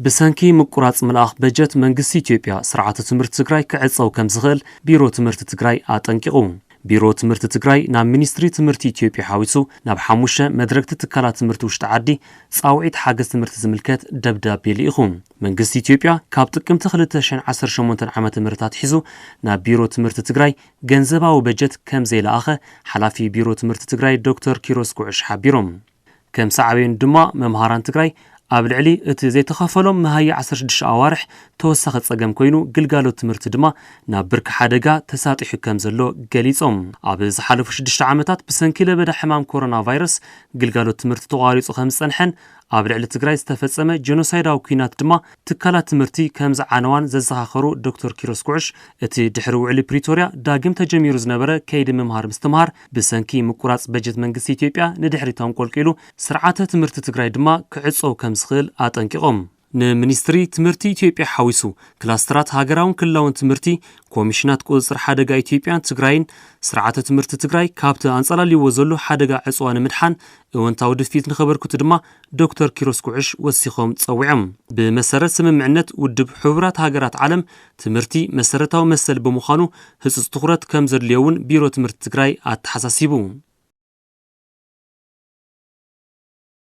بسنكي مقراص ملاخ بجت منግስቲ ኢትዮጵያ ስርዓተ ትምህርት ትግራይ ክዕጸው ከም ዝኽእል ቢሮ ትምህርት ትግራይ አጠንቂቁ ቢሮ ትምህርት ትግራይ ናብ ሚኒስትሪ ትምህርት ኢትዮጵያ ሓዊሱ ናብ ሓሙሽተ መድረክቲ ትካላት ትምህርት ውሽጢ ዓዲ ጻውዒት ሓገዝ ትምህርት ዝምልከት ደብዳቤ ልኢኹ መንግስቲ ኢትዮጵያ ካብ ጥቅምቲ 2018 ዓመተ ምህረት ሒዙ ናብ ቢሮ ትምህርት ትግራይ ገንዘባዊ በጀት ከም ዘይላኣኸ ሓላፊ ቢሮ ትምህርት ትግራይ ዶክተር ኪሮስ ጉዕሽ ሓቢሮም ከም ሰዓብን ድማ መምሃራን ትግራይ ኣብ ልዕሊ እቲ ዘይተኸፈሎም መሃይ 16 ኣዋርሕ ተወሳኺ ጸገም ኮይኑ ግልጋሎት ትምህርቲ ድማ ናብ ብርኪ ሓደጋ ተሳጢሑ ከም ዘሎ ገሊጾም ኣብ ዝሓለፉ 6 ዓመታት ብሰንኪ ለበዳ ሕማም ኮሮና ቫይረስ ግልጋሎት ትምህርቲ ተቋሪጹ ከም ዝጸንሐን ኣብ ልዕሊ ትግራይ ዝተፈጸመ ጀኖሳይዳዊ ኩናት ድማ ትካላት ትምህርቲ ከም ዝዓነዋን ዘዘኻኸሩ ዶክተር ኪሮስ ጉዕሽ እቲ ድሕሪ ውዕሊ ፕሪቶሪያ ዳግም ተጀሚሩ ዝነበረ ከይዲ ምምሃር ምስትምሃር ብሰንኪ ምቁራጽ በጀት መንግስቲ ኢትዮጵያ ንድሕሪቶም ቆልቂሉ ስርዓተ ትምህርቲ ትግራይ ድማ ክዕጾው ከም ዝኽእል አጠንቂቆም ንሚኒስትሪ ትምህርቲ ኢትዮጵያ ሓዊሱ ክላስተራት ሃገራውን ክልላውን ትምህርቲ ኮሚሽናት ቁጽር ሓደጋ ኢትዮጵያን ትግራይን ስርዓተ ትምህርቲ ትግራይ ካብቲ አንጸላልይዎ ዘሎ ሓደጋ ዕጽዋን ምድሓን እወንታዊ ድፊት ንኸበርክቱ ድማ ዶክተር ኪሮስ ጉዕሽ ወሲኾም ጸዊዖም ብመሰረት ስምምዕነት ውድብ ሕብራት ሃገራት ዓለም ትምህርቲ መሰረታዊ መሰል ብምዃኑ ህጹጽ ትኹረት ከም ዘድልየውን ቢሮ ትምህርቲ ትግራይ አተሓሳሲቡ